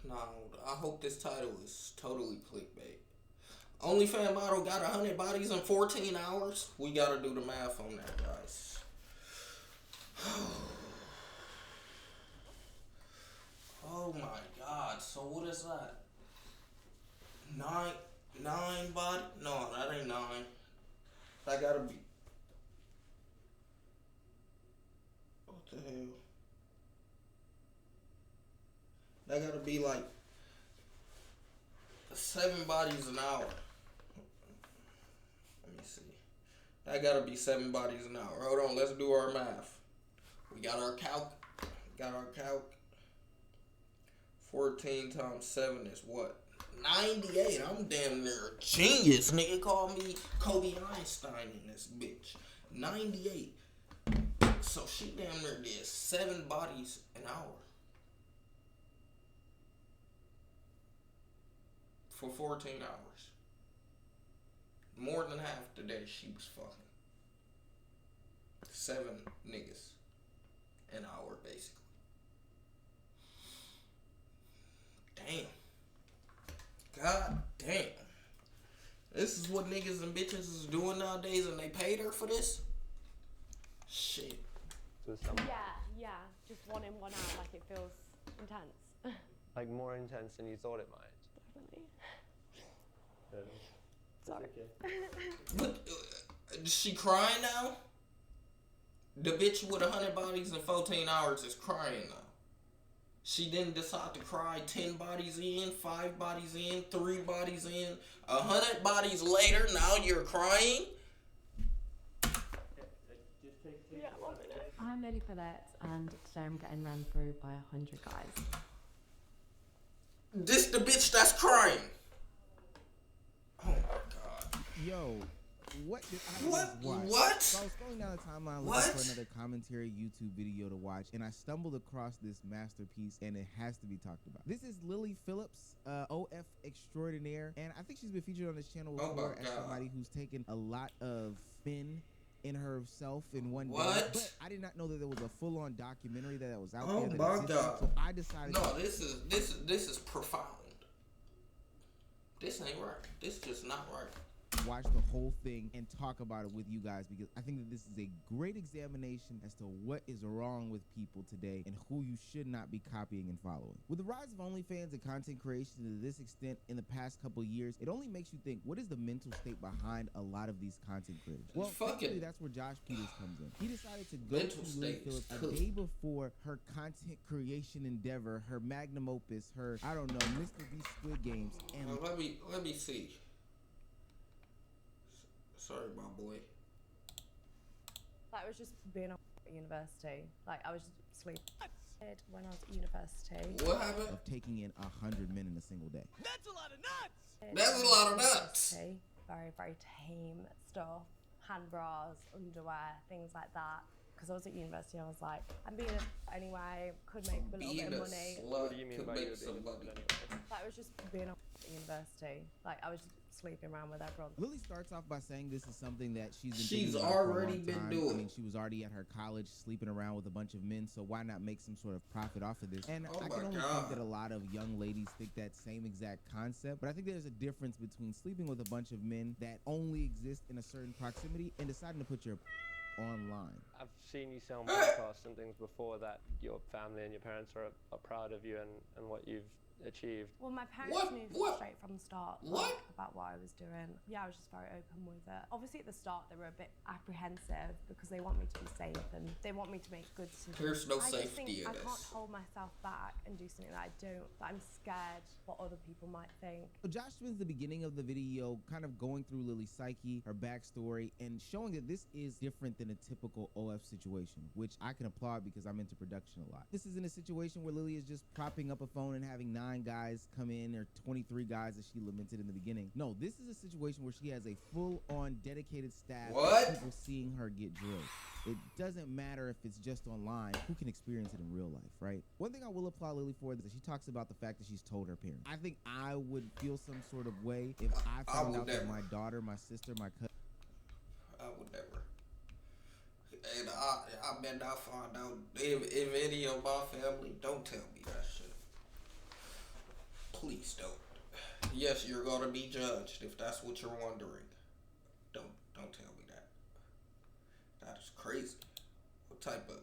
Nah, I hope this title is totally clickbait. OnlyFans model got 100 bodies in 14 hours. We gotta do the math on that, guys. Oh my god. So what is that? Nine, nine body? No, that ain't nine. That gotta be. What the hell? That gotta be like 7 bodies an hour. Let me see. That gotta be 7 bodies an hour. Hold on, let's do our math. We got our calc. Got our calc. 14 times 7 is what? 98. I'm damn near a genius, nigga. Call me Kobe Einstein in this bitch. 98. So she damn near did 7 bodies an hour. For 14 hours. More than half the day she was fucking. 7 niggas an hour, basically. Damn. God damn. This is what niggas and bitches is doing nowadays, and they paid her for this? Shit. Yeah. Just one in, one out, like it feels intense. Like more intense than you thought it might. Definitely. Sorry. But is she crying now? The bitch with 100 bodies in 14 hours is crying now. She didn't decide to cry 10 bodies in, 5 bodies in, 3 bodies in, 100 bodies later, now you're crying? Yeah, 1 minute. I'm Lily Phillips, and today I'm getting run through by 100 guys. This the bitch that's crying. Oh my god. Yo, what did I What? just watch? What? So I was scrolling down the timeline What? looking for another commentary YouTube video to watch, and I stumbled across this masterpiece, and it has to be talked about. This is Lily Phillips, OF extraordinaire, and I think she's been featured on this channel Oh before my as God. somebody who's taken a lot of men in herself in one day. What? But I did not know that there was a full-on documentary that was out Oh there that my existed, God. so I decided No, this is profound. This ain't right. This just not right. watch the whole thing and talk about it with you guys, because I think that this is a great examination as to what is wrong with people today and who you should not be copying and following. With the rise of OnlyFans and content creation to this extent in the past couple years, it only makes you think, what is the mental state behind a lot of these content creators? Well, thankfully, that's where Josh Peters comes in. He decided to go Mental to Lily state is Phillips a cooked. day before her content creation endeavor, her magnum opus, her, I don't know, Mr. Beast Squid Games, and Let me see. Sorry, my boy. Like, I was just being at university. Like, I was just sleeping when I was at university. What happened? of taking in 100 men in a single day. That's a lot of nuts. University, very, very tame stuff. Hand bras, underwear, things like that. Because I was at university, I was like, I'm being a anyway, could make a little Being bit a of money. slut What do you mean could by make you being some a money. slut anyway? Like, I was just being at university. Like, I was just sleeping around with everyone. Lily starts off by saying this is something that she's She's thinking about for a already long been time. doing. I mean, she was already at her college sleeping around with a bunch of men, so why not make some sort of profit off of this? And Oh I my can only God. think that a lot of young ladies think that same exact concept, but I think there's a difference between sleeping with a bunch of men that only exist in a certain proximity and deciding to put your online. I've seen you say on podcasts and things before that your family and your parents are proud of you and what you've achieved. Well, my parents What? knew What? straight from the start What? like, about what I was doing. Yeah, I was just very open with it. Obviously, at the start, they were a bit apprehensive because they want me to be safe and they want me to make good decisions. There's no I just think safety in I can't this. hold myself back and do something that I don't. That I'm scared what other people might think. So Josh spends the beginning of the video kind of going through Lily's psyche, her backstory, and showing that this is different than a typical OF situation, which I can applaud because I'm into production a lot. This isn't a situation where Lily is just propping up a phone and having 9 guys come in, or 23 guys as she lamented in the beginning. No, this is a situation where she has a full-on dedicated staff What? of people seeing her get drilled. It doesn't matter if it's just online. Who can experience it in real life, right? One thing I will applaud Lily for is that she talks about the fact that she's told her parents. I think I would feel some sort of way if I found would out that never. my daughter, my sister, my cousin, I would never. And I bet I find out if any of my family, don't tell me that shit. So, yes, you're gonna be judged if that's what you're wondering. Don't tell me that. That is crazy. What type of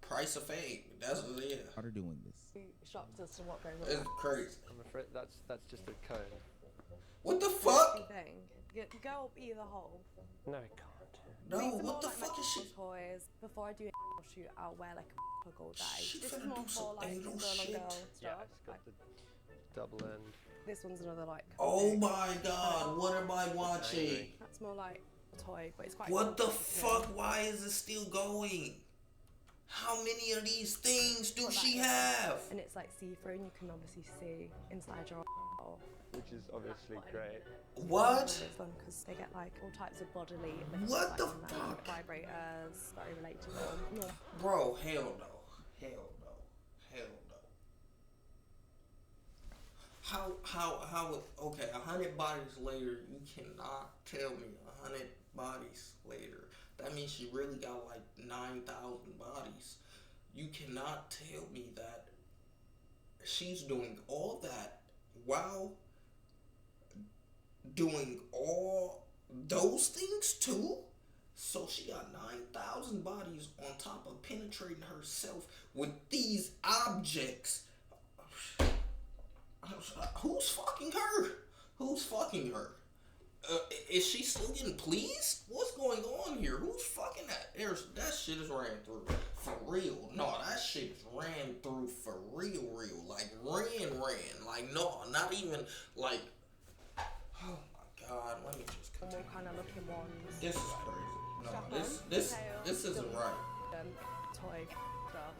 price of fame? That's yeah. Are doing this. Shocked as to what goes It's on. crazy. I'm afraid that's just a cone. What the fuck? Thing. Go up either hole. No, it can't. No, These are what more the like fuck my is she? toys. Before I do a shoot, I'll wear like a plug all day. She This is finna more do for some like anal girl on shit. girl Yeah, stuff. it's got the double end. This one's another like. Oh my god, what am I watching? That's more like a toy, but it's quite. What the comfortable too. fuck? Why is it still going? How many of these things do What that she is. have? And it's like see-through, and you can obviously see inside your. Which is obviously great. What? Because they get like all types of bodily. What the on them, fuck? Vibrators, very relatable. No. Bro, hell no. Hell no. Hell no. How, okay, 100 bodies later, you cannot tell me 100 bodies later. That means she really got like 9,000 bodies. You cannot tell me that she's doing all that while doing all those things too? So she got 9,000 bodies on top of penetrating herself with these objects. Who's fucking her? Who's fucking her? Is she still getting pleased? What's going on here? Who's fucking that? That shit is ran through for real. No, that shit is ran through for real. Like ran. Like no, not even like. Oh my god, let me just More continue. kind of looking ones. This is crazy. No, Strap this on, this tail, isn't right. Toy stuff.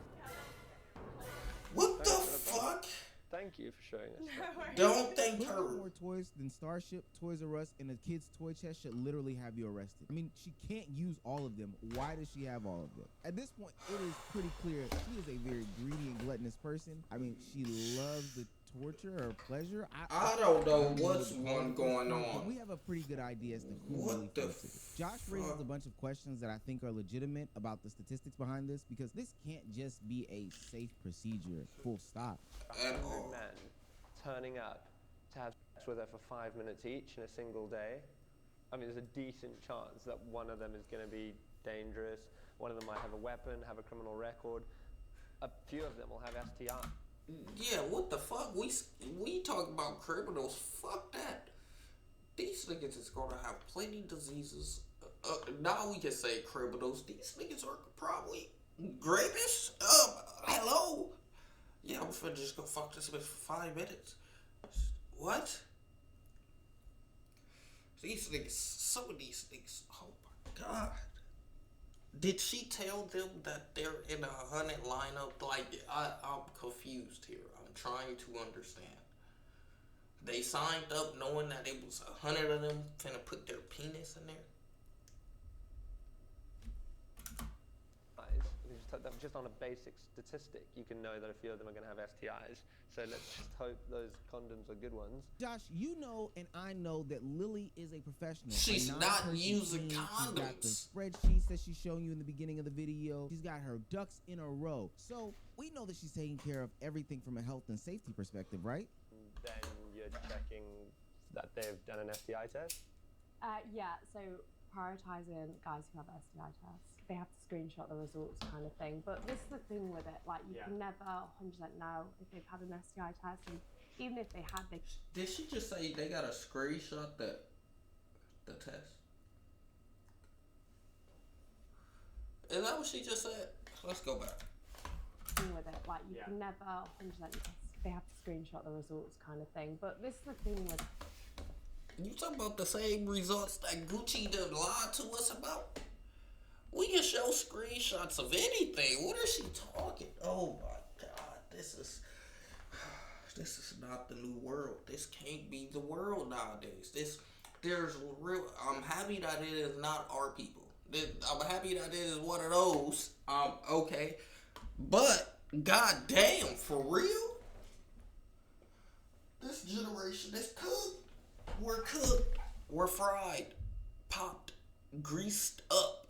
What the Thanks for the fuck? Thank you for showing us. that. Don't thank Putting her. more toys than Starship, Toys R Us, and a kid's toy chest should literally have you arrested. I mean, she can't use all of them. Why does she have all of them? At this point, it is pretty clear she is a very greedy and gluttonous person. I mean, she loves the torture or pleasure. I don't know I what's mean, one going but on. we have a pretty good idea as to who What really the forced it. Josh raises fuck? a bunch of questions that I think are legitimate about the statistics behind this, because this can't just be a safe procedure, full stop. At 100 all. men turning up to have sex with her for 5 minutes each in a single day. I mean, there's a decent chance that one of them is going to be dangerous. One of them might have a weapon, have a criminal record. A few of them will have STI. Yeah, what the fuck? We talk about criminals. Fuck that. These niggas is gonna have plenty diseases. Now we can say criminals. These niggas are probably rapists. Hello. Yeah, I'm finna just go fuck this bitch for 5 minutes. What? These niggas, some of these niggas. Oh my god. Did she tell them that they're in a 100 lineup? Like, I'm confused here. I'm trying to understand. They signed up knowing that it was 100 of them finna put their penis in there? Just on a basic statistic, you can know that a few of them are going to have STIs. So let's just hope those condoms are good ones. Josh, you know and I know that Lily is a professional. She's A not non-person using queen. She's got the condoms. spreadsheets that she's showing you in the beginning of the video. She's got her ducks in a row. So we know that she's taking care of everything from a health and safety perspective, right? Then you're checking that they've done an STI test. Yeah, so prioritising guys who have STI tests. They have to screenshot the results kind of thing. But this is the thing with it, like you can never 100% know if they've had an STI test, and even if they had, they... Did she just say they got a screenshot the test? Is that what she just said? Let's go back. thing with it, like you can never 100% they have to screenshot the results kind of thing. But this is the thing with... You talking about the same results that Gucci done lied to us about? We can show screenshots of anything. What is she talking? Oh my god, this is not the new world. This can't be the world nowadays. I'm happy that it is not our people. I'm happy that it is one of those. Okay, but goddamn, for real, this generation is cooked. We're cooked. We're fried, popped, greased up.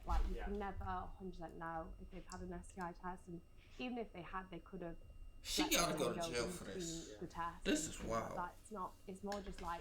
Like you can never 100% know if they've had an STI test, and even if they had, they could have She let gotta them go to go jail in for between this. the test This and is things like wild. that. It's more just like,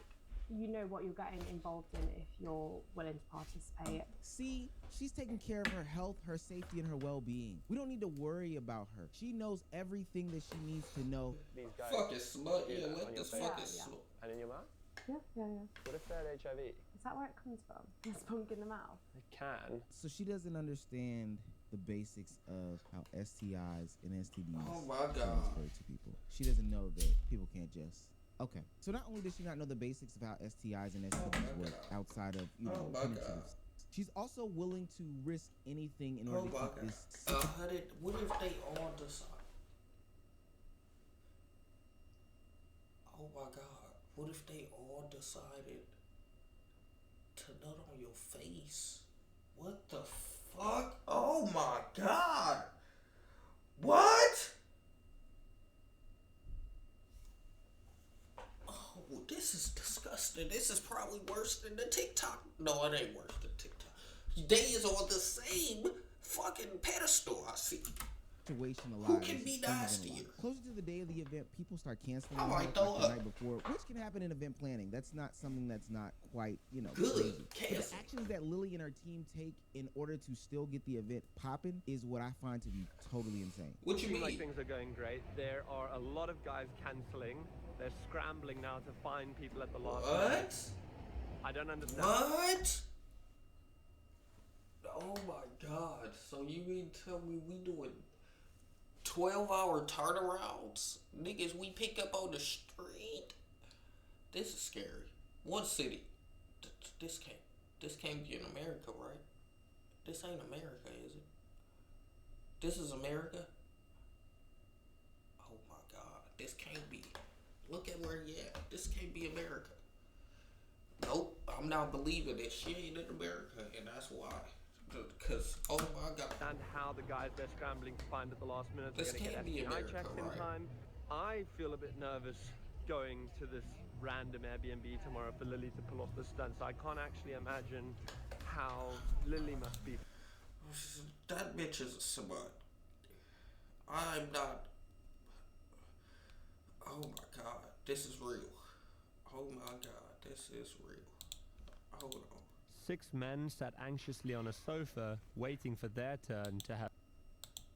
you know what you're getting involved in if you're willing to participate. See, she's taking care of her health, her safety, and her well-being. We don't need to worry about her. She knows everything that she needs to know. These guys Fucking smut. do Yeah, that let on your this face. fucking Yeah. smut. and in your mouth. Yeah. What if they had HIV? Is that where it comes from? The spunk in the mouth? They can. So she doesn't understand the basics of how STIs and STDs Oh my God. transfer to people. She doesn't know that people can't just. Okay, so not only does she not know the basics of how STIs and STDs work God. outside of Oh my penetrative God. sex, she's also willing to risk anything in order to keep this. What if they all decide? Oh my God. What if they all decided to nut on your face? What the fuck? Oh my God. What? Oh, this is disgusting. This is probably worse than the TikTok. No, it ain't worse than TikTok. They is on the same fucking pedestal, I see. Situation alive. Who can be nastier? Closer to the day of the event, people start canceling I might events throw like the up. night before, which can happen in event planning. That's not something that's not quite, Good. crazy. But Cancel. the actions that Lily and her team take in order to still get the event popping is what I find to be totally insane. What you Seem like mean? things are going great. There are a lot of guys cancelling. They're scrambling now to find people at the last minute. What? I don't understand. What? Oh my God. So you mean tell me we doing 12-hour turnarounds? Niggas we pick up on the street? This is scary. What city? This can't be in America, right? This ain't America, is it? This is America? Oh my God. This can't be. Look at where you at. This can't be America. Nope, I'm not believing that she ain't in America, and that's why. Because, oh my God. And how the guys they're scrambling to find at the last minute are This going to get can't be STI America, checks in right? time. I feel a bit nervous going to this random Airbnb tomorrow for Lily to pull off the stunts. I can't actually imagine how Lily must be. That bitch is a smut. I'm not. Oh my God, this is real. Oh my God, this is real. Hold on. 6 men sat anxiously on a sofa, waiting for their turn to have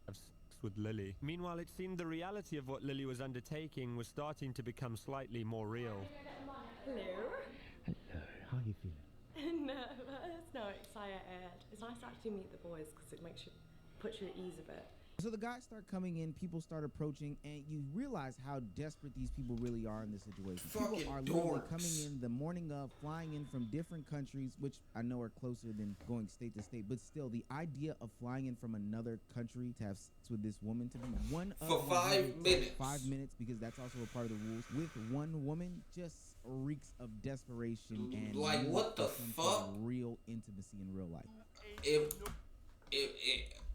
sex with Lily. Meanwhile, it seemed the reality of what Lily was undertaking was starting to become slightly more real. Hello. Hello, how are you feeling? Nervous? No, excited. It's nice to actually meet the boys because it puts you at ease a bit. So the guys start coming in, people start approaching, and you realize how desperate these people really are in this situation. Fucking People are literally dorks. coming in the morning of, flying in from different countries, which I know are closer than going state to state, but still, the idea of flying in from another country to have sex with this woman, to be one of For 5 minutes. 5 minutes, because that's also a part of the rules, with one woman, just reeks of desperation and Like, need what the for some sort of fuck? real intimacy in real life.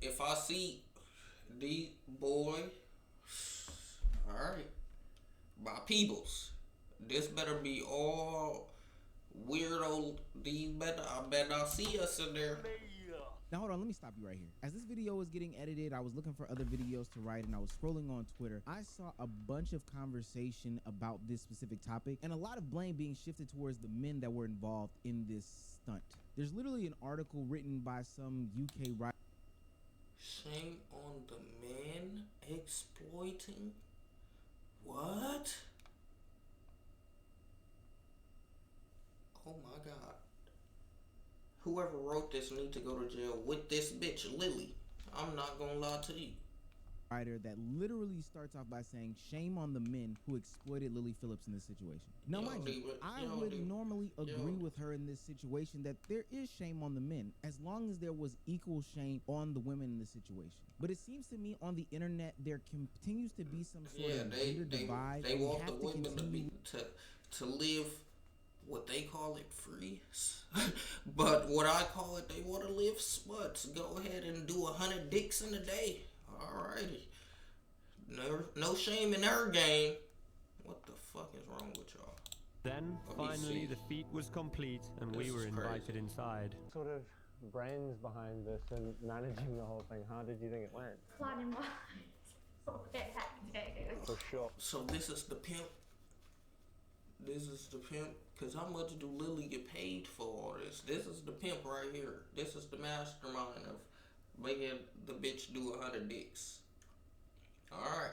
If I see the boy, alright, my peoples, this better be all weirdo. I better not see us in there. Now hold on, let me stop you right here. As this video was getting edited, I was looking for other videos to write and I was scrolling on Twitter. I saw a bunch of conversation about this specific topic and a lot of blame being shifted towards the men that were involved in this stunt. There's literally an article written by some UK writer. Shame on the men exploiting? What? Oh my God. Whoever wrote this need to go to jail with this bitch, Lily. I'm not gonna lie to you. Writer that literally starts off by saying shame on the men who exploited Lily Phillips in this situation. Now, mind you, I would normally agree with her in this situation that there is shame on the men as long as there was equal shame on the women in this situation. But it seems to me on the internet there continues to be some sort of gender divide. They want have the women to continue to live what they call it free, but what I call it, they want to live smuts. Go ahead and do 100 dicks in a day. Alrighty. No shame in her game. What the fuck is wrong with y'all? Then, finally, the feat was complete and we were invited inside. Sort of brains behind this and managing the whole thing. How did you think it went? Planning wise, a bit hectic. For sure. So this is the pimp. This is the pimp. Cause how much do Lily get paid for all this? This is the pimp right here. This is the mastermind of making the bitch do 100 dicks. All right.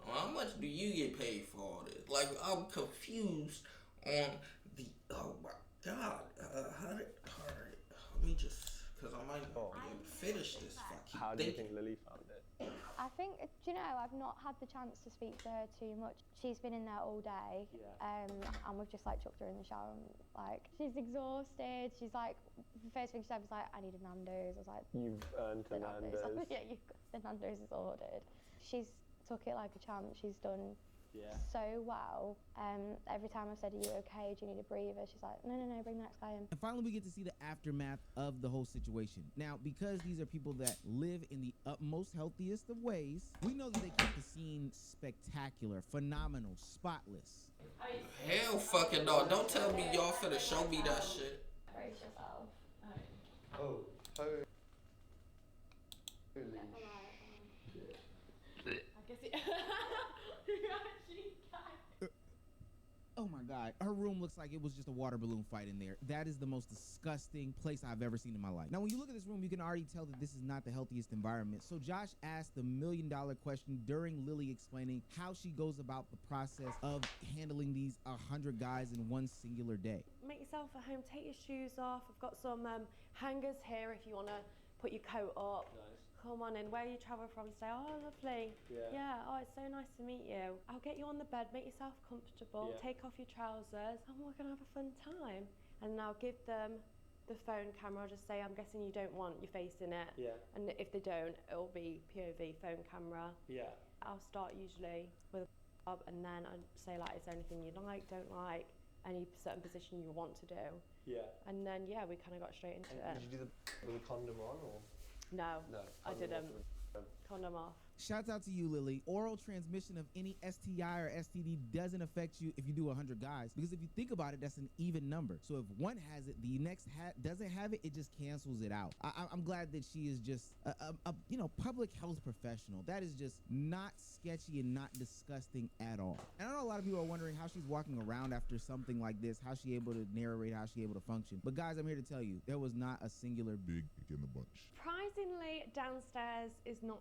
Well, how much do you get paid for all this? Like, I'm confused on the. Oh my God. All right. Let me just. Cause I might not be able to finish this. How do you think Lily found it? I think, do you know, I've not had the chance to speak to her too much. She's been in there all day, and we've just like chucked her in the shower. And, like, she's exhausted. She's like, the first thing she said was like, I need a Nando's. I was like, You've earned a Nando's. Yeah, the Nando's is ordered. She's took it like a champ. She's done so well. Every time I've said, are you okay? Do you need a breather? She's like, no, bring the next guy in. And finally, we get to see the aftermath of the whole situation. Now, because these are people that live in the utmost healthiest of ways, we know that they keep the scene spectacular, phenomenal, spotless. Hell fucking no. Don't tell me y'all finna show me that shit. Brace yourself. Oh, holy. I guess it. You actually can. Oh my God, her room looks like it was just a water balloon fight in there. That is the most disgusting place I've ever seen in my life. Now, when you look at this room, you can already tell that this is not the healthiest environment. So Josh asked the $1 million question during Lily explaining how she goes about the process of handling these 100 guys in one singular day. Make yourself at home, take your shoes off. I've got some hangers here if you want to put your coat up. Nice. Come on in. Where you travel from? Say, oh, lovely. Yeah. Oh, it's so nice to meet you. I'll get you on the bed, make yourself comfortable, take off your trousers, and we're going to have a fun time. And I'll give them the phone camera. I'll just say, I'm guessing you don't want your face in it. Yeah. And if they don't, it'll be POV phone camera. Yeah. I'll start usually with a job, and then I'll say, like, is there anything you like, don't like, any certain position you want to do? Yeah. And then, yeah, we kind of got straight into it. Did you do the condom on or? No, I didn't. Off. Condom off. Shouts out to you, Lily. Oral transmission of any STI or STD doesn't affect you if you do 100 guys, because if you think about it, that's an even number. So if one has it, the next doesn't have it, it just cancels it out. I'm glad that she is just a public health professional. That is just not sketchy and not disgusting at all. And I know a lot of people are wondering how she's walking around after something like this, how she able to narrate, how she able to function. But guys, I'm here to tell you, there was not a singular big dick in the bunch. Surprisingly, downstairs is not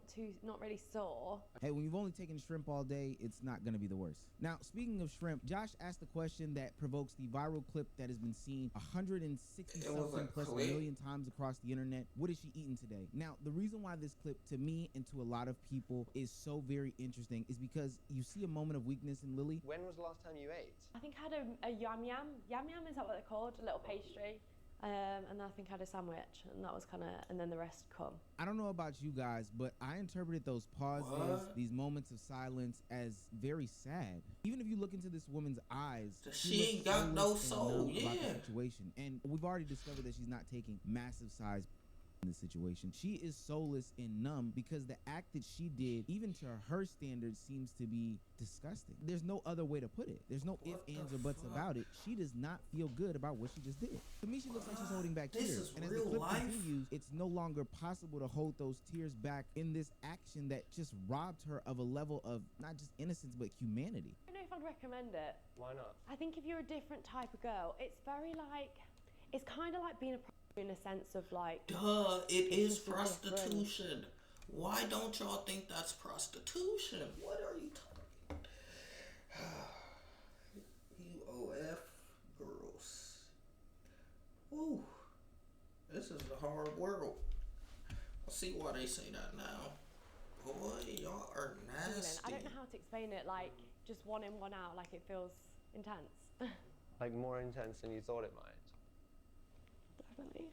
really sore. Hey, when you've only taken shrimp all day, it's not going to be the worst. Now, speaking of shrimp, Josh asked a question that provokes the viral clip that has been seen 160-something plus million times across the internet. What is she eating today? Now, the reason why this clip, to me and to a lot of people, is so very interesting is because you see a moment of weakness in Lily. When was the last time you ate? I think I had a yam yam. Yam yam, is that what they're called? A little pastry. And then I think I had a sandwich, and that was and then the rest come. I don't know about you guys, but I interpreted those pauses, these moments of silence, as very sad. Even if you look into this woman's eyes, she ain't got no soul, about the situation. And we've already discovered that she's not taking massive size in this situation. She is soulless and numb because the act that she did, even to her standards, seems to be disgusting. There's no other way to put it. There's no ifs, ands, or buts about it. She does not feel good about what she just did. To me, she looks like she's holding back tears. And as the clip continues, it's no longer possible to hold those tears back in this action that just robbed her of a level of not just innocence, but humanity. I don't know if I'd recommend it. Why not? I think if you're a different type of girl, it's kind of like being a in a sense of like... Duh, it is prostitution. Why don't y'all think that's prostitution? What are you talking You OF girls. Woo. This is the hard world. I see why they say that now. Boy, y'all are nasty. I don't know how to explain it, like, just one in, one out, like it feels intense. Like more intense than you thought it might. Definitely.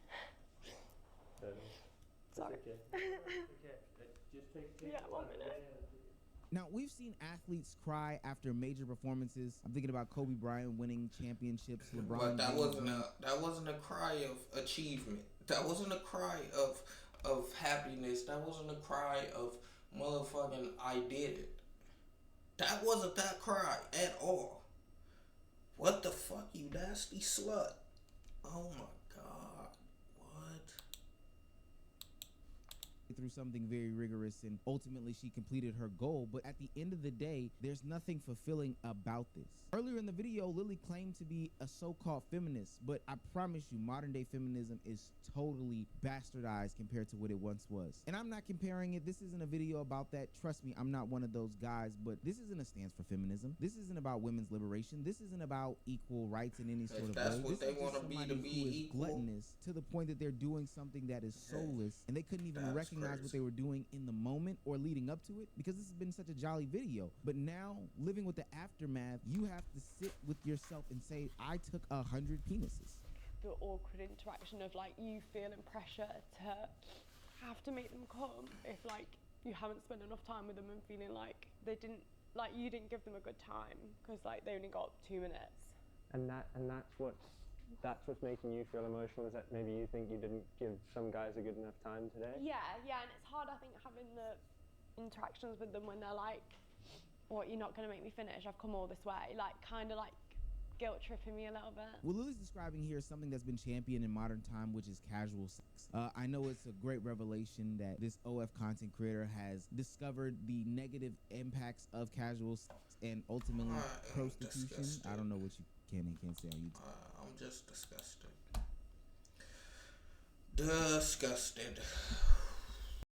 Sorry. Okay. Just take Yeah, 1 minute. Now, we've seen athletes cry after major performances. I'm thinking about Kobe Bryant winning championships, LeBron. But that wasn't a cry of achievement. That wasn't a cry of happiness. That wasn't a cry of motherfucking I did it. That wasn't that cry at all. What the fuck, you nasty slut? Oh my God. What? through something very rigorous, and ultimately she completed her goal. But at the end of the day, there's nothing fulfilling about this. Earlier in the video, Lily claimed to be a so-called feminist, but I promise you, modern day feminism is totally bastardized compared to what it once was. And I'm not comparing it. This isn't a video about that. Trust me, I'm not one of those guys, but this isn't a stance for feminism. This isn't about women's liberation. This isn't about equal rights in any sort of way. That's what this they want to be equal. Gluttonous to the point that they're doing something that is soulless, and they couldn't even recognize what they were doing in the moment or leading up to it, because this has been such a jolly video. But now, living with the aftermath, you have to sit with yourself and say, I took 100 penises. The awkward interaction of like you feeling pressure to have to make them come if like you haven't spent enough time with them, and feeling like you didn't give them a good time because like they only got 2 minutes. And that's what's making you feel emotional, is that maybe you think you didn't give some guys a good enough time today? Yeah, and it's hard, I think, having the interactions with them when they're like, what, you're not going to make me finish, I've come all this way, like kind of like guilt tripping me a little bit. What Lily's describing here is something that's been championed in modern time, which is casual sex. I know it's a great revelation that this OF content creator has discovered the negative impacts of casual sex and ultimately prostitution. Disgusted. I don't know what you can and can't say on YouTube. I'm just disgusted. Disgusted.